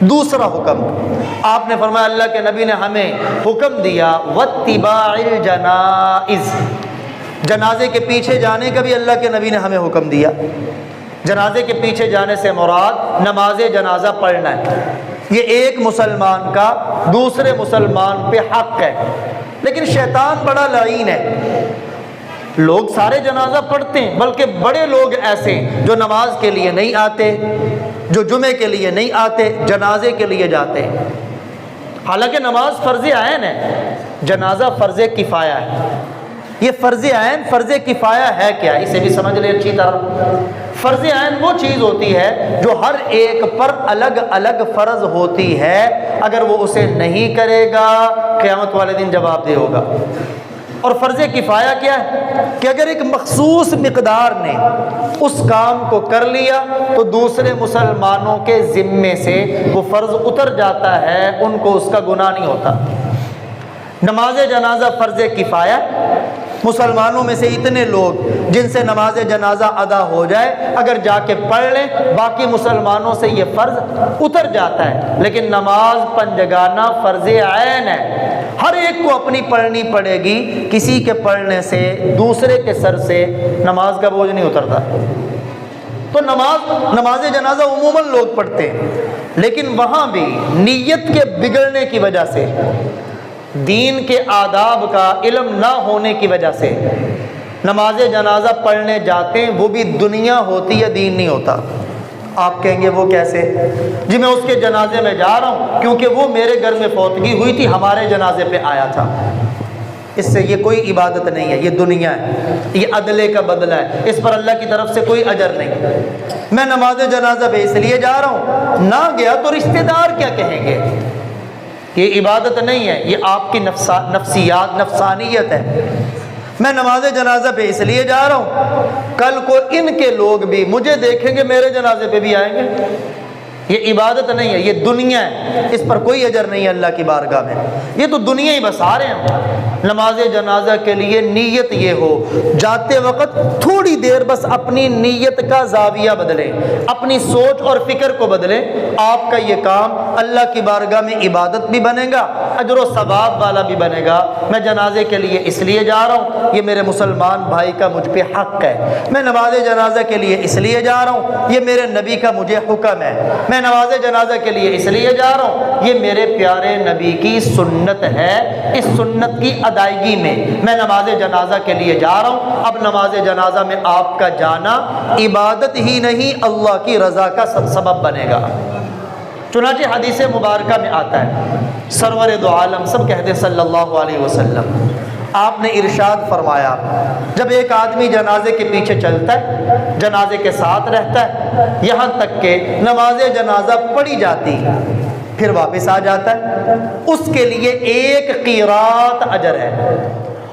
دوسرا حکم آپ نے فرمایا، اللہ کے نبی نے ہمیں حکم دیا واتباع الجنائز، جنازے کے پیچھے جانے کا بھی اللہ کے نبی نے ہمیں حکم دیا۔ جنازے کے پیچھے جانے سے مراد نماز جنازہ پڑھنا ہے، یہ ایک مسلمان کا دوسرے مسلمان پہ حق ہے۔ لیکن شیطان بڑا لعین ہے، لوگ سارے جنازہ پڑھتے ہیں، بلکہ بڑے لوگ ایسے جو نماز کے لیے نہیں آتے، جو جمعے کے لیے نہیں آتے، جنازے کے لیے جاتے ہیں۔ حالانکہ نماز فرض عین ہے، جنازہ فرض کفایہ ہے۔ یہ فرض عین فرض کفایہ ہے کیا، اسے بھی سمجھ لیں اچھی طرح۔ فرض عین وہ چیز ہوتی ہے جو ہر ایک پر الگ الگ فرض ہوتی ہے، اگر وہ اسے نہیں کرے گا قیامت والے دن جواب دہ ہوگا۔ اور فرض کفایہ کیا ہے کہ اگر ایک مخصوص مقدار نے اس کام کو کر لیا تو دوسرے مسلمانوں کے ذمے سے وہ فرض اتر جاتا ہے، ان کو اس کا گناہ نہیں ہوتا۔ نماز جنازہ فرض کفایہ، مسلمانوں میں سے اتنے لوگ جن سے نماز جنازہ ادا ہو جائے اگر جا کے پڑھ لیں باقی مسلمانوں سے یہ فرض اتر جاتا ہے۔ لیکن نماز پنجگانہ فرض عین ہے، ہر ایک کو اپنی پڑھنی پڑے گی، کسی کے پڑھنے سے دوسرے کے سر سے نماز کا بوجھ نہیں اترتا۔ تو نماز جنازہ عموماً لوگ پڑھتے ہیں، لیکن وہاں بھی نیت کے بگڑنے کی وجہ سے، دین کے آداب کا علم نہ ہونے کی وجہ سے نماز جنازہ پڑھنے جاتے ہیں، وہ بھی دنیا ہوتی ہے، دین نہیں ہوتا۔ آپ کہیں گے وہ کیسے؟ جی میں اس کے جنازے میں جا رہا ہوں کیونکہ وہ میرے گھر میں فوتگی ہوئی تھی، ہمارے جنازے پہ آیا تھا۔ اس سے یہ کوئی عبادت نہیں ہے، یہ دنیا ہے، یہ عدلے کا بدلہ ہے، اس پر اللہ کی طرف سے کوئی اجر نہیں۔ میں نماز جنازہ پہ اس لیے جا رہا ہوں، نہ گیا تو رشتہ دار کیا کہیں گے؟ یہ عبادت نہیں ہے، یہ آپ کی نفسیات، نفسانیت ہے۔ میں نماز جنازہ پہ اس لیے جا رہا ہوں، کل کو ان کے لوگ بھی مجھے دیکھیں گے، میرے جنازے پہ بھی آئیں گے۔ یہ عبادت نہیں ہے، یہ دنیا ہے، اس پر کوئی اجر نہیں ہے اللہ کی بارگاہ میں۔ یہ تو دنیا ہی بسا رہے ہیں۔ نماز جنازہ کے لیے نیت یہ ہو، جاتے وقت تھوڑی دیر بس اپنی نیت کا زاویہ بدلیں، اپنی سوچ اور فکر کو بدلیں، آپ کا یہ کام اللہ کی بارگاہ میں عبادت بھی بنے گا، اجر و ثواب والا بھی بنے گا۔ میں جنازے کے لیے اس لیے جا رہا ہوں، یہ میرے مسلمان بھائی کا مجھ پہ حق ہے۔ میں نماز جنازہ کے لیے اس لیے جا رہا ہوں، یہ میرے نبی کا مجھے حکم ہے۔ میں نماز جنازہ کے لیے اس لیے جا رہا ہوں، یہ میرے پیارے نبی کی سنت ہے، اس سنت کی ادائیگی میں نماز جنازہ کے لیے جا رہا ہوں۔ اب نماز جنازہ میں آپ کا جانا عبادت ہی نہیں، اللہ کی رضا کا سبب بنے گا۔ چنانچہ حدیث مبارکہ میں آتا ہے، سرور دو عالم سب کہتے صلی اللہ علیہ وسلم، آپ نے ارشاد فرمایا، جب ایک آدمی جنازے کے پیچھے چلتا ہے، جنازے کے ساتھ رہتا ہے، یہاں تک کہ نماز جنازہ پڑھی جاتی پھر واپس آ جاتا ہے، اس کے لیے 1 قیراط اجر ہے۔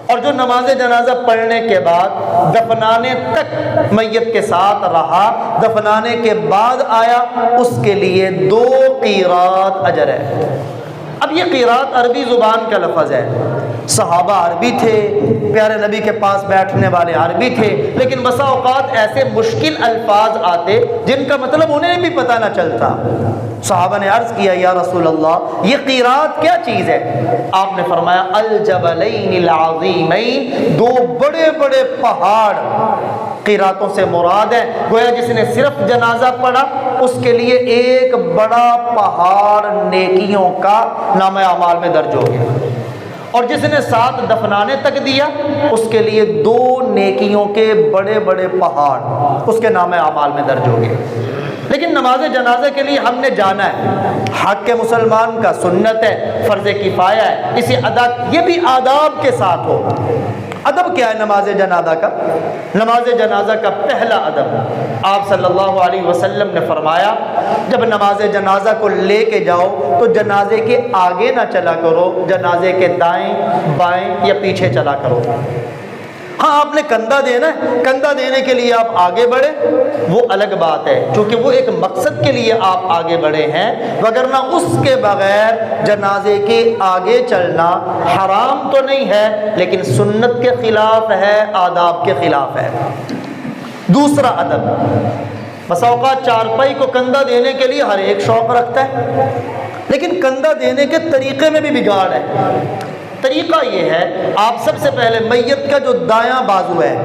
اور جو نماز جنازہ پڑھنے کے بعد دفنانے تک میت کے ساتھ رہا، دفنانے کے بعد آیا، اس کے لیے 2 قیراط اجر ہے۔ اب یہ قیراط عربی زبان کا لفظ ہے، صحابہ عربی تھے، پیارے نبی کے پاس بیٹھنے والے عربی تھے، لیکن بسا اوقات ایسے مشکل الفاظ آتے جن کا مطلب انہیں بھی پتہ نہ چلتا۔ صحابہ نے عرض کیا، یا رسول اللہ یہ قیراط کیا چیز ہے؟ آپ نے فرمایا، الجبلین العظیمین، 2 بڑے بڑے پہاڑ قیراطوں سے مراد ہے۔ گویا جس نے صرف جنازہ پڑھا اس کے لیے 1 بڑا پہاڑ نیکیوں کا نامہ اعمال میں درج ہو گیا، اور جس نے ساتھ دفنانے تک دیا اس کے لیے 2 نیکیوں کے بڑے بڑے پہاڑ اس کے نامہ اعمال میں درج ہو گئے۔ لیکن نماز جنازہ کے لیے ہم نے جانا ہے، حق کے مسلمان کا، سنت ہے، فرض کفایہ ہے، اسے ادا، یہ بھی آداب کے ساتھ ہو۔ ادب کیا ہے نماز جنازہ کا؟ نماز جنازہ کا پہلا ادب آپ صلی اللہ علیہ وسلم نے فرمایا، جب نماز جنازہ کو لے کے جاؤ تو جنازے کے آگے نہ چلا کرو، جنازے کے دائیں بائیں یا پیچھے چلا کرو۔ ہاں آپ نے کندھا دینا ہے، کندھا دینے کے لیے آپ آگے بڑھے، وہ الگ بات ہے، چونکہ وہ ایک مقصد کے لیے آپ آگے بڑھے ہیں، وگرنہ اس کے بغیر جنازے کے آگے چلنا حرام تو نہیں ہے لیکن سنت کے خلاف ہے، آداب کے خلاف ہے۔ دوسرا ادب، بس اوقات چارپائی کو کندھا دینے کے لیے ہر ایک شوق رکھتا ہے، لیکن کندھا دینے کے طریقے میں بھی بگاڑ ہے۔ طریقہ یہ ہے، آپ سب سے پہلے میت کا جو دایاں بازو ہے،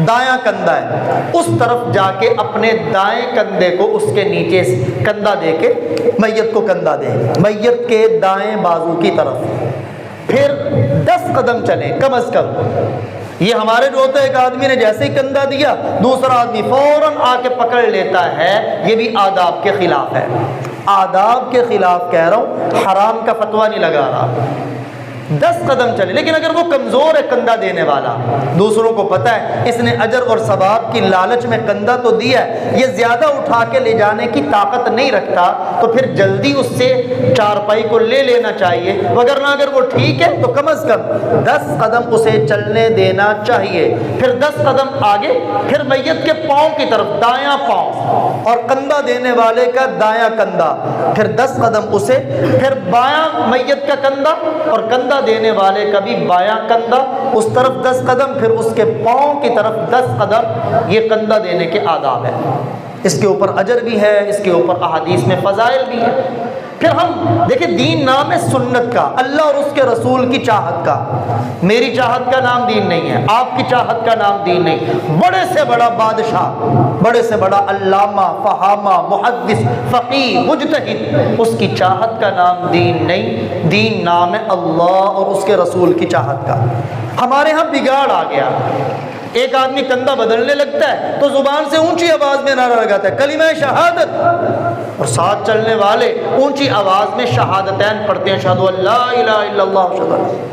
دایاں کندھا ہے، اس طرف جا کے اپنے دائیں کندھے کو اس کے نیچے کندھا دے کے میت کو کندھا دیں، میت کے دائیں بازو کی طرف، پھر 10 قدم چلیں کم از کم۔ یہ ہمارے جو ہوتا ہے ایک آدمی نے جیسے ہی کندھا دیا دوسرا آدمی فوراً آ کے پکڑ لیتا ہے، یہ بھی آداب کے خلاف ہے، آداب کے خلاف کہہ رہا ہوں، حرام کا فتویٰ نہیں لگا رہا۔ 10 قدم چلے، لیکن اگر وہ کمزور ہے کندھا دینے والا، دوسروں کو پتہ ہے اس نے اجر اور ثواب کی لالچ میں کندھا تو دیا ہے، یہ زیادہ اٹھا کے لے جانے کی طاقت نہیں رکھتا، تو پھر جلدی اس سے چارپائی کو لے لینا چاہیے، وگرنہ اگر وہ ٹھیک ہے تو کم از کم 10 قدم اسے چلنے دینا چاہیے۔ پھر 10 قدم آگے، پھر میت کے پاؤں کی طرف، دایاں پاؤں اور کندھا دینے والے کا دایاں کندھا، پھر 10 قدم اسے، پھر بایاں میت کا کندھا اور کندھا دینے والے کا بھی بایاں کندھا، اس طرف 10 قدم، پھر اس کے پاؤں کی طرف 10 قدم۔ یہ کندھا دینے کے آداب ہے، اس کے اوپر اجر بھی ہے، اس کے اوپر احادیث میں فضائل بھی ہے۔ پھر ہم دیکھیں، دین نام ہے سنت کا، اللہ اور اس کے رسول کی چاہت کا۔ میری چاہت کا نام دین نہیں ہے، آپ کی چاہت کا نام دین نہیں۔ بڑے سے بڑا بادشاہ، بڑے سے بڑا علامہ، فہامہ، محدث، فقیہ، مجتہد، اس کی چاہت کا نام دین نہیں، دین نام ہے اللہ اور اس کے رسول کی چاہت کا۔ ہمارے ہاں بگاڑ آ گیا، ایک آدمی کندھا بدلنے لگتا ہے تو زبان سے اونچی آواز میں نعرہ لگاتا ہے کلمہ شہادت، اور ساتھ چلنے والے اونچی آواز میں شہادتین پڑھتے ہیں، اشہدو ان لا الہ الا اللہ اشہدو ان لا۔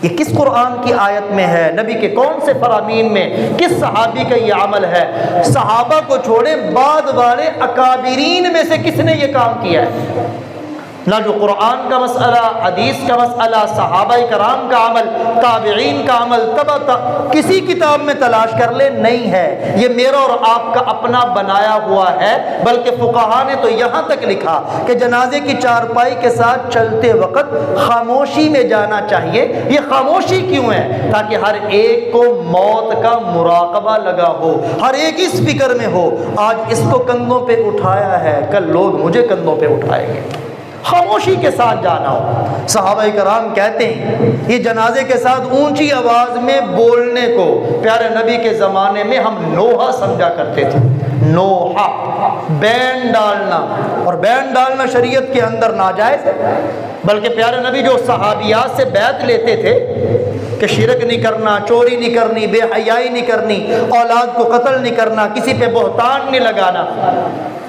یہ کس قرآن کی آیت میں ہے؟ نبی کے کون سے فرامین میں؟ کس صحابی کا یہ عمل ہے؟ صحابہ کو چھوڑے بعد والے اکابرین میں سے کس نے یہ کام کیا ہے؟ نہ جو قرآن کا مسئلہ، حدیث کا مسئلہ، صحابہ کرام کا عمل، تابعین کا عمل، کسی کتاب میں تلاش کر لے، نہیں ہے۔ یہ میرا اور آپ کا اپنا بنایا ہوا ہے، بلکہ فقہا نے تو یہاں تک لکھا کہ جنازے کی چارپائی کے ساتھ چلتے وقت خاموشی میں جانا چاہیے۔ یہ خاموشی کیوں ہے؟ تاکہ ہر ایک کو موت کا مراقبہ لگا ہو، ہر ایک اس فکر میں ہو آج اس کو کندھوں پہ اٹھایا ہے، کل لوگ مجھے کندھوں پہ اٹھائیں گے۔ خاموشی کے ساتھ جانا ہو۔ صحابہ کرام کہتے ہیں یہ جنازے کے ساتھ اونچی آواز میں بولنے کو پیارے نبی کے زمانے میں ہم نوحہ سمجھا کرتے تھے، نوحہ، بین ڈالنا، اور بین ڈالنا شریعت کے اندر ناجائز ہے، بلکہ پیارے نبی جو صحابیات سے بیعت لیتے تھے کہ شرک نہیں کرنا، چوری نہیں کرنی، بے حیائی نہیں کرنی، اولاد کو قتل نہیں کرنا، کسی پہ بہتان نہیں لگانا،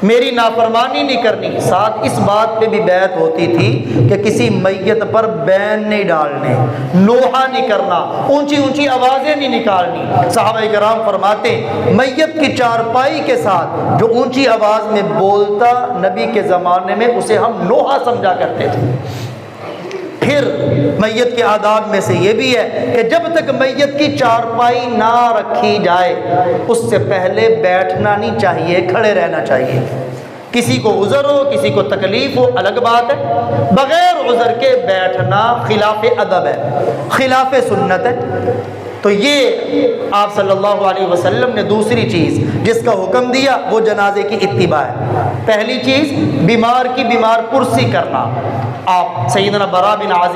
میری نافرمانی نہیں کرنی، ساتھ اس بات پہ بھی بیعت ہوتی تھی کہ کسی میت پر بین نہیں ڈالنے، نوحہ نہیں کرنا، اونچی اونچی آوازیں نہیں نکالنی۔ صحابہ کرام فرماتے ہیں میت کی چارپائی کے ساتھ جو اونچی آواز میں بولتا نبی کے زمانے میں اسے ہم نوحہ سمجھا کرتے تھے۔ پھر میت کے آداب میں سے یہ بھی ہے کہ جب تک میت کی چارپائی نہ رکھی جائے اس سے پہلے بیٹھنا نہیں چاہیے، کھڑے رہنا چاہیے۔ کسی کو عذر ہو، کسی کو تکلیف ہو، الگ بات ہے، بغیر عذر کے بیٹھنا خلاف ادب ہے، خلاف سنت ہے۔ تو یہ آپ صلی اللہ علیہ وسلم نے دوسری چیز جس کا حکم دیا وہ جنازے کی اتباع ہے۔ پہلی چیز بیمار کی بیمار پرسی کرنا۔ آپ سیدنا برا بن عازب